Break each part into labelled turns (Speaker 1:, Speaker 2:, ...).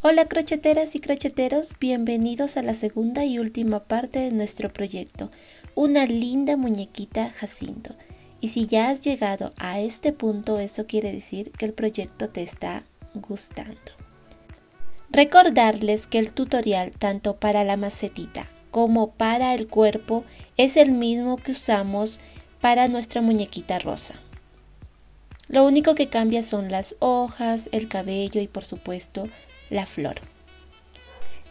Speaker 1: Hola crocheteras y crocheteros, bienvenidos a la segunda y última parte de nuestro proyecto, una linda muñequita Jacinto. Y si ya has llegado a este punto, eso quiere decir que el proyecto te está gustando. Recordarles que el tutorial tanto para la macetita como para el cuerpo es el mismo que usamos para nuestra muñequita rosa. Lo único que cambia son las hojas, el cabello y por supuesto la flor.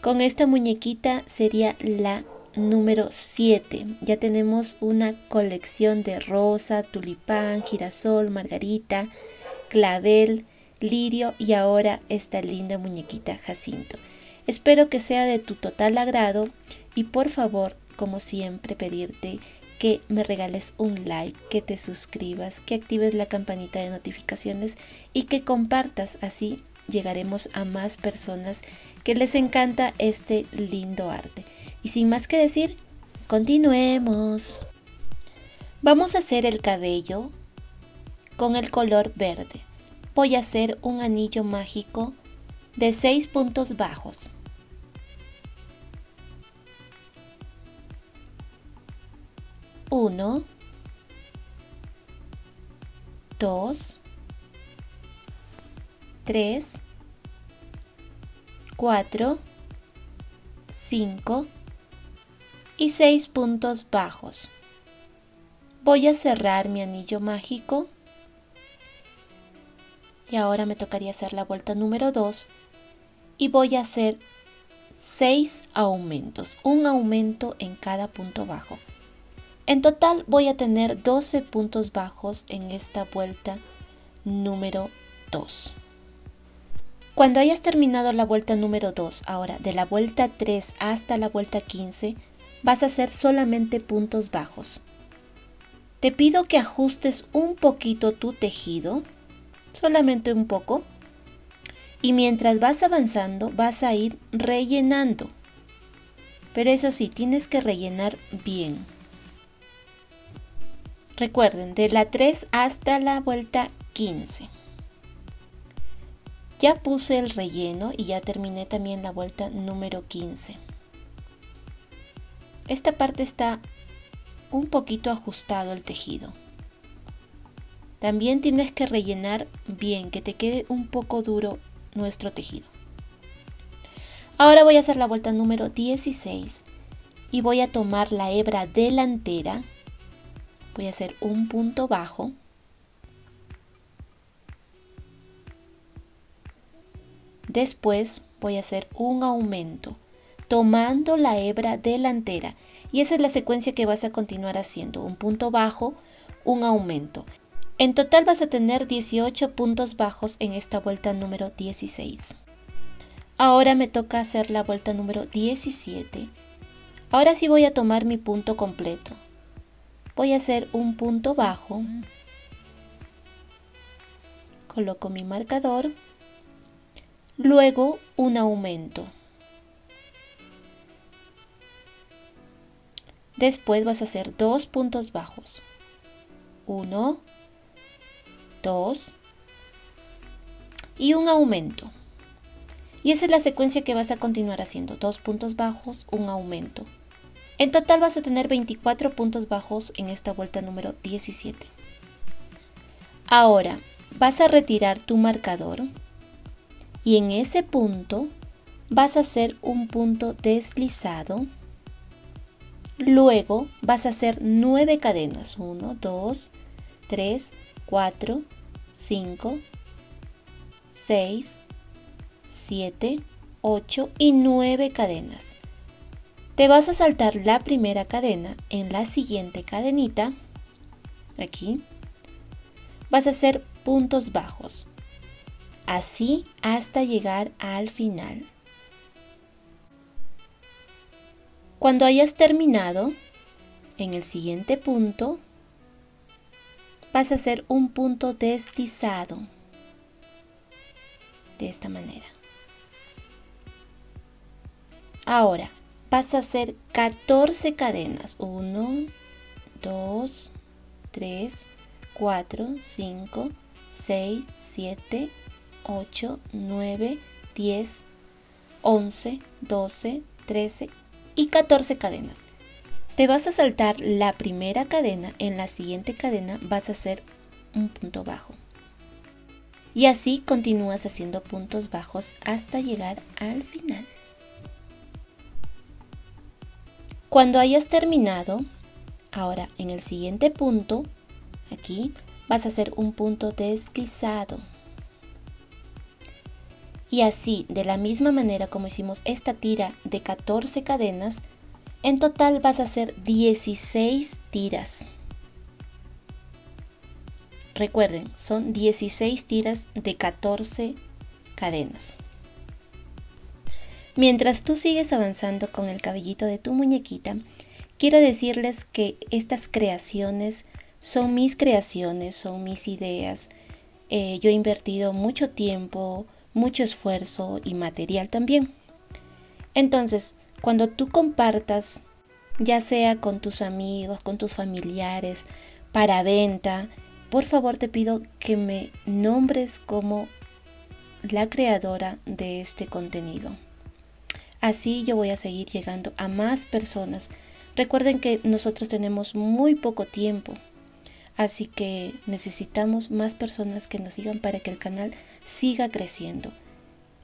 Speaker 1: Con esta muñequita sería la número 7. Ya tenemos una colección de rosa, tulipán, girasol, margarita, clavel, lirio y ahora esta linda muñequita Jacinto. Espero que sea de tu total agrado y por favor, como siempre, pedirte que me regales un like, que te suscribas, que actives la campanita de notificaciones y que compartas, así llegaremos a más personas que les encanta este lindo arte. Y sin más que decir, continuemos. Vamos a hacer el cabello con el color verde. Voy a hacer un anillo mágico de 6 puntos bajos. 1, 2, 3, 4, 5 y 6 puntos bajos. Voy a cerrar mi anillo mágico y ahora me tocaría hacer la vuelta número 2 y voy a hacer 6 aumentos, un aumento en cada punto bajo. En total voy a tener 12 puntos bajos en esta vuelta número 2. Cuando hayas terminado la vuelta número 2, ahora de la vuelta 3 hasta la vuelta 15, vas a hacer solamente puntos bajos. Te pido que ajustes un poquito tu tejido, solamente un poco, y mientras vas avanzando vas a ir rellenando. Pero eso sí, tienes que rellenar bien. Recuerden, de la 3 hasta la vuelta 15. Ya puse el relleno y ya terminé también la vuelta número 15. Esta parte está un poquito ajustado el tejido. También tienes que rellenar bien, que te quede un poco duro nuestro tejido. Ahora voy a hacer la vuelta número 16 y voy a tomar la hebra delantera. Voy a hacer un punto bajo. Después voy a hacer un aumento, tomando la hebra delantera. Y esa es la secuencia que vas a continuar haciendo. Un punto bajo, un aumento. En total vas a tener 18 puntos bajos en esta vuelta número 16. Ahora me toca hacer la vuelta número 17. Ahora sí voy a tomar mi punto completo. Voy a hacer un punto bajo. Coloco mi marcador. Luego un aumento. Después vas a hacer 2 puntos bajos. 1, 2 y un aumento. Y esa es la secuencia que vas a continuar haciendo. 2 puntos bajos, un aumento. En total vas a tener 24 puntos bajos en esta vuelta número 17. Ahora vas a retirar tu marcador y en ese punto vas a hacer un punto deslizado. Luego vas a hacer 9 cadenas. 1, 2, 3, 4, 5, 6, 7, 8 y 9 cadenas. Te vas a saltar la primera cadena. En la siguiente cadenita, aquí, vas a hacer puntos bajos. Así hasta llegar al final. Cuando hayas terminado, en el siguiente punto, vas a hacer un punto deslizado. De esta manera. Ahora vas a hacer 14 cadenas. 1, 2, 3, 4, 5, 6, 7, 8, 9, 10, 11, 12, 13 y 14 cadenas. Te vas a saltar la primera cadena, en la siguiente cadena vas a hacer un punto bajo. Y así continúas haciendo puntos bajos hasta llegar al final. Cuando hayas terminado, ahora en el siguiente punto, aquí vas a hacer un punto deslizado. Y así, de la misma manera como hicimos esta tira de 14 cadenas, en total vas a hacer 16 tiras. Recuerden, son 16 tiras de 14 cadenas. Mientras tú sigues avanzando con el cabellito de tu muñequita, quiero decirles que estas creaciones son mis creaciones, son mis ideas. Yo he invertido mucho tiempo, mucho esfuerzo y material también. Entonces, cuando tú compartas, ya sea con tus amigos, con tus familiares, para venta, por favor te pido que me nombres como la creadora de este contenido. Así yo voy a seguir llegando a más personas. Recuerden que nosotros tenemos muy poco tiempo, así que necesitamos más personas que nos sigan para que el canal siga creciendo.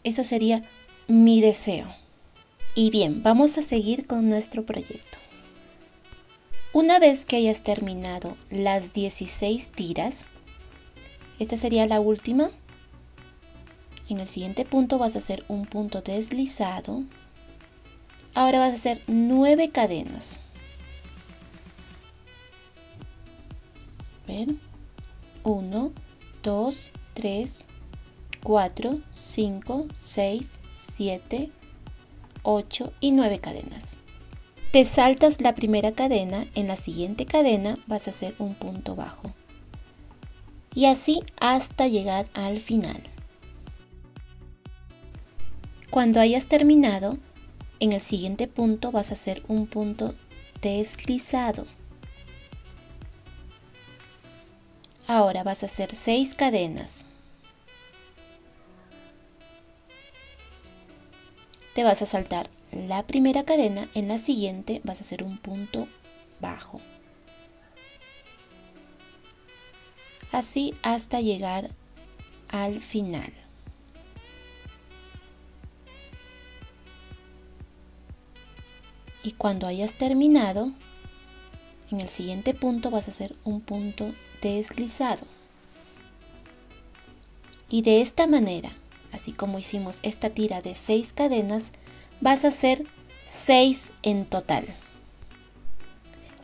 Speaker 1: Eso sería mi deseo. Y bien, vamos a seguir con nuestro proyecto. Una vez que hayas terminado las 16 tiras, esta sería la última. En el siguiente punto vas a hacer un punto deslizado. Ahora vas a hacer 9 cadenas. ¿Ven? 1, 2, 3, 4, 5, 6, 7, 8 y 9 cadenas. Te saltas la primera cadena, en la siguiente cadena vas a hacer un punto bajo. Y así hasta llegar al final. Cuando hayas terminado, en el siguiente punto vas a hacer un punto deslizado. Ahora vas a hacer 6 cadenas. Te vas a saltar la primera cadena, en la siguiente vas a hacer un punto bajo. Así hasta llegar al final. Y cuando hayas terminado, en el siguiente punto vas a hacer un punto deslizado. Y de esta manera, así como hicimos esta tira de 6 cadenas, vas a hacer 6 en total.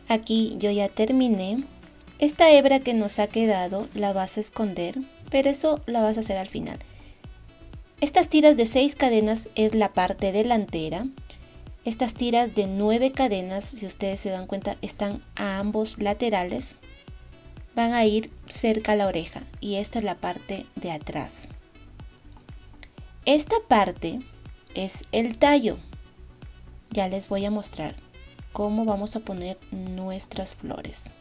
Speaker 1: Aquí yo ya terminé. Esta hebra que nos ha quedado la vas a esconder, pero eso la vas a hacer al final. Estas tiras de 6 cadenas es la parte delantera. Estas tiras de 9 cadenas, si ustedes se dan cuenta, están a ambos laterales. Van a ir cerca a la oreja y esta es la parte de atrás. Esta parte es el tallo. Ya les voy a mostrar cómo vamos a poner nuestras flores.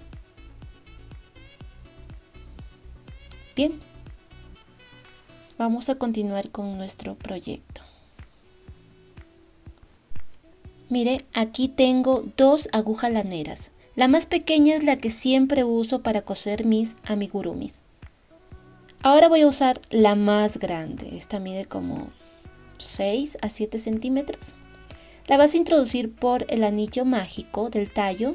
Speaker 1: Bien, vamos a continuar con nuestro proyecto. Mire, aquí tengo 2 agujas laneras. La más pequeña es la que siempre uso para coser mis amigurumis. Ahora voy a usar la más grande. Esta mide como 6 a 7 centímetros. La vas a introducir por el anillo mágico del tallo.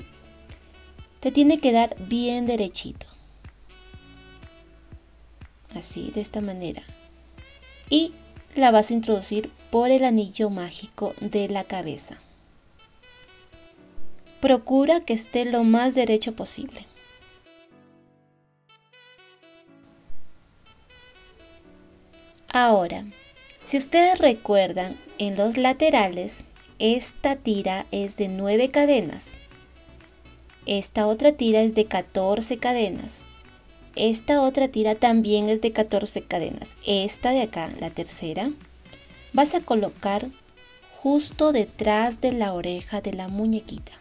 Speaker 1: Te tiene que dar bien derechito. Así, de esta manera. Y la vas a introducir por el anillo mágico de la cabeza. Procura que esté lo más derecho posible. Ahora, si ustedes recuerdan, en los laterales, esta tira es de 9 cadenas. Esta otra tira es de 14 cadenas. Esta otra tira también es de 14 cadenas. Esta de acá, la tercera, vas a colocar justo detrás de la oreja de la muñequita,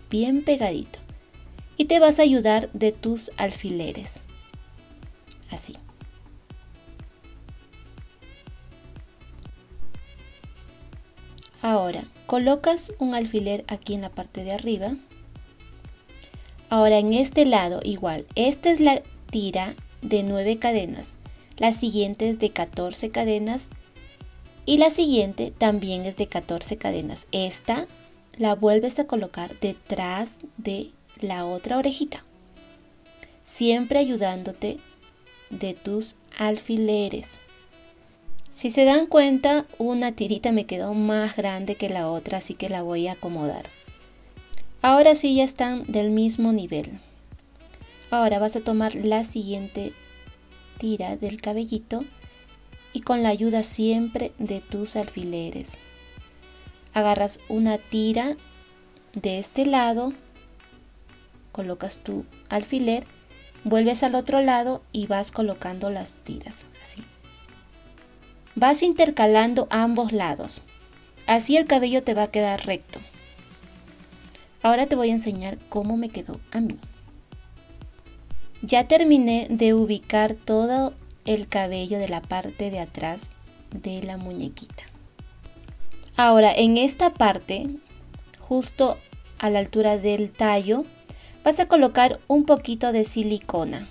Speaker 1: bien pegadito. Y te vas a ayudar de tus alfileres. Así. Ahora, colocas un alfiler aquí en la parte de arriba. Ahora en este lado igual, esta es la tira de 9 cadenas, la siguiente es de 14 cadenas y la siguiente también es de 14 cadenas. Esta la vuelves a colocar detrás de la otra orejita, siempre ayudándote de tus alfileres. Si se dan cuenta, una tirita me quedó más grande que la otra, así que la voy a acomodar. Ahora sí ya están del mismo nivel. Ahora vas a tomar la siguiente tira del cabellito y con la ayuda siempre de tus alfileres. Agarras una tira de este lado, colocas tu alfiler, vuelves al otro lado y vas colocando las tiras, así. Vas intercalando ambos lados, así el cabello te va a quedar recto. Ahora te voy a enseñar cómo me quedó a mí. Ya terminé de ubicar todo el cabello de la parte de atrás de la muñequita. Ahora en esta parte, justo a la altura del tallo, vas a colocar un poquito de silicona.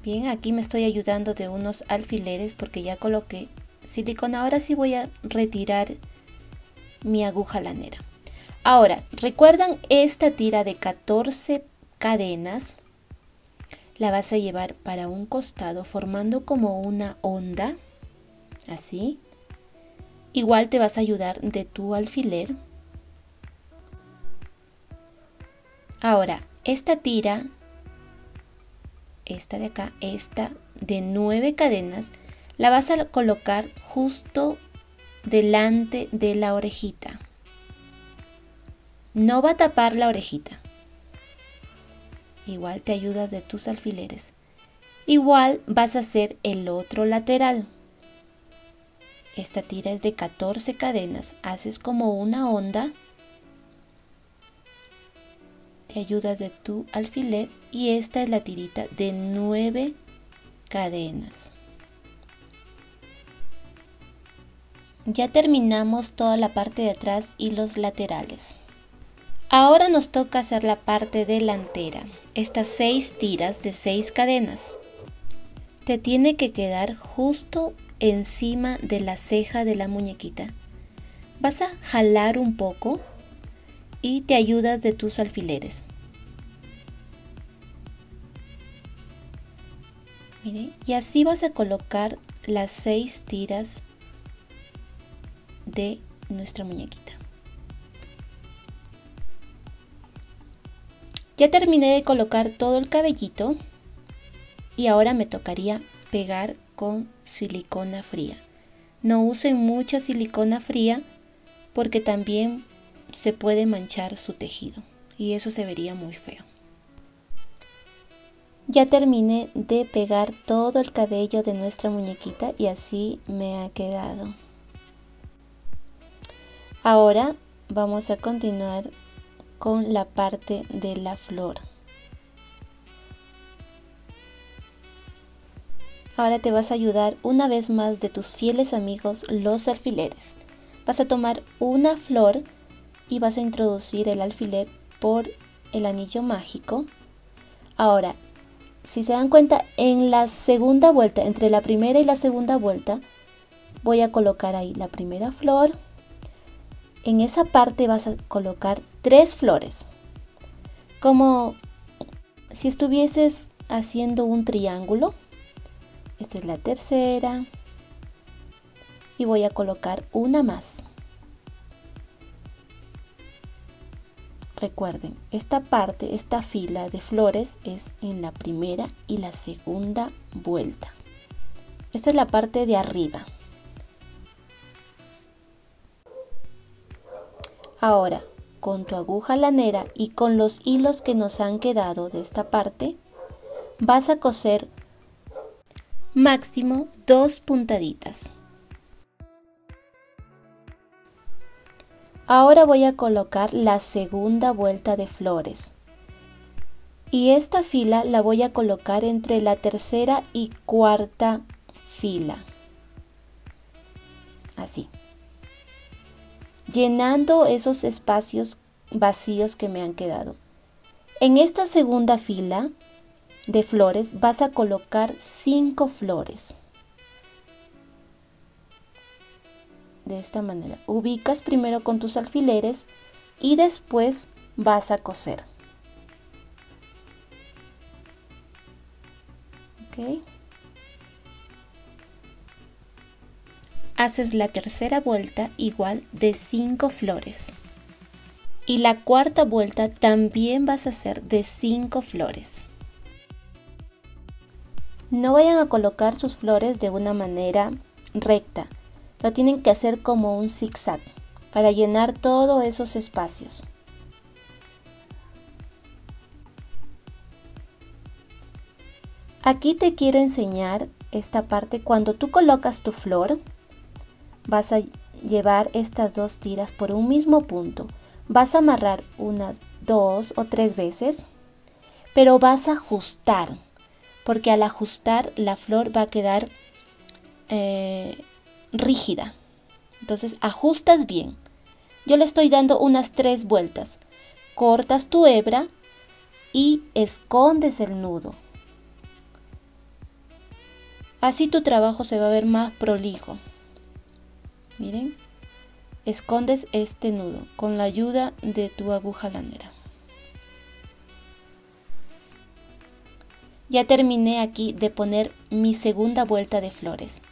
Speaker 1: Bien, aquí me estoy ayudando de unos alfileres porque ya coloqué silicona. Ahora sí voy a retirar mi aguja lanera. Ahora, ¿recuerdan esta tira de 14 cadenas? La vas a llevar para un costado formando como una onda, así. Igual te vas a ayudar de tu alfiler. Ahora, esta tira, esta de acá, esta de 9 cadenas, la vas a colocar justo delante de la orejita. No va a tapar la orejita. Igual te ayudas de tus alfileres. Igual vas a hacer el otro lateral. Esta tira es de 14 cadenas. Haces como una onda. Te ayudas de tu alfiler y esta es la tirita de 9 cadenas. Ya terminamos toda la parte de atrás y los laterales. Ahora nos toca hacer la parte delantera, estas 6 tiras de 6 cadenas. Te tiene que quedar justo encima de la ceja de la muñequita. Vas a jalar un poco y te ayudas de tus alfileres. Mire, y así vas a colocar las 6 tiras de nuestra muñequita. Ya terminé de colocar todo el cabellito y ahora me tocaría pegar con silicona fría. No usen mucha silicona fría porque también se puede manchar su tejido y eso se vería muy feo. Ya terminé de pegar todo el cabello de nuestra muñequita y así me ha quedado. Ahora vamos a continuar con la parte de la flor. Ahora te vas a ayudar una vez más de tus fieles amigos los alfileres. Vas a tomar una flor y vas a introducir el alfiler por el anillo mágico. Ahora, si se dan cuenta, en la segunda vuelta, entre la primera y la segunda vuelta, voy a colocar ahí la primera flor. En esa parte vas a colocar 3 flores, como si estuvieses haciendo un triángulo. Esta es la tercera y voy a colocar una más. Recuerden, esta parte, esta fila de flores es en la primera y la segunda vuelta. Esta es la parte de arriba. Ahora, con tu aguja lanera y con los hilos que nos han quedado de esta parte, vas a coser máximo 2 puntaditas. Ahora voy a colocar la segunda vuelta de flores. Y esta fila la voy a colocar entre la tercera y cuarta fila. Así. llenando esos espacios vacíos que me han quedado. En esta segunda fila de flores vas a colocar 5 flores. De esta manera, ubicas primero con tus alfileres y después vas a coser. ¿Ok? Haces la tercera vuelta igual de 5 flores. Y la cuarta vuelta también vas a hacer de 5 flores. No vayan a colocar sus flores de una manera recta. Lo tienen que hacer como un zigzag para llenar todos esos espacios. Aquí te quiero enseñar esta parte. Cuando tú colocas tu flor, vas a llevar estas 2 tiras por un mismo punto. Vas a amarrar unas 2 o 3 veces, pero vas a ajustar, porque al ajustar la flor va a quedar rígida. Entonces ajustas bien. Yo le estoy dando unas 3 vueltas. Cortas tu hebra y escondes el nudo. Así tu trabajo se va a ver más prolijo. Miren, escondes este nudo con la ayuda de tu aguja lanera. Ya terminé aquí de poner mi segunda vuelta de flores.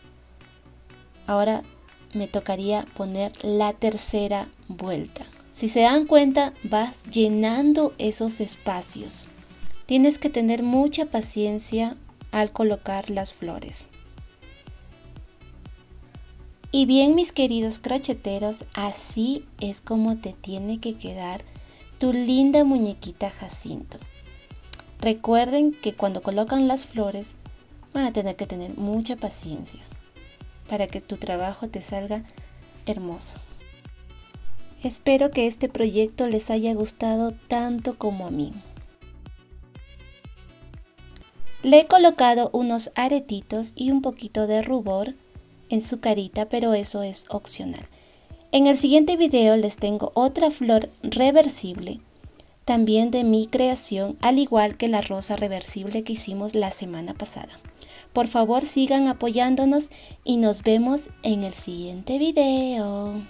Speaker 1: Ahora me tocaría poner la tercera vuelta. Si se dan cuenta, vas llenando esos espacios. Tienes que tener mucha paciencia al colocar las flores. Y bien, mis queridos crocheteros, así es como te tiene que quedar tu linda muñequita Jacinto. Recuerden que cuando colocan las flores van a tener que tener mucha paciencia para que tu trabajo te salga hermoso. Espero que este proyecto les haya gustado tanto como a mí. Le he colocado unos aretitos y un poquito de rubor en su carita, pero eso es opcional. En el siguiente video les tengo otra flor reversible, también de mi creación, al igual que la rosa reversible que hicimos la semana pasada. Por favor, sigan apoyándonos y nos vemos en el siguiente video.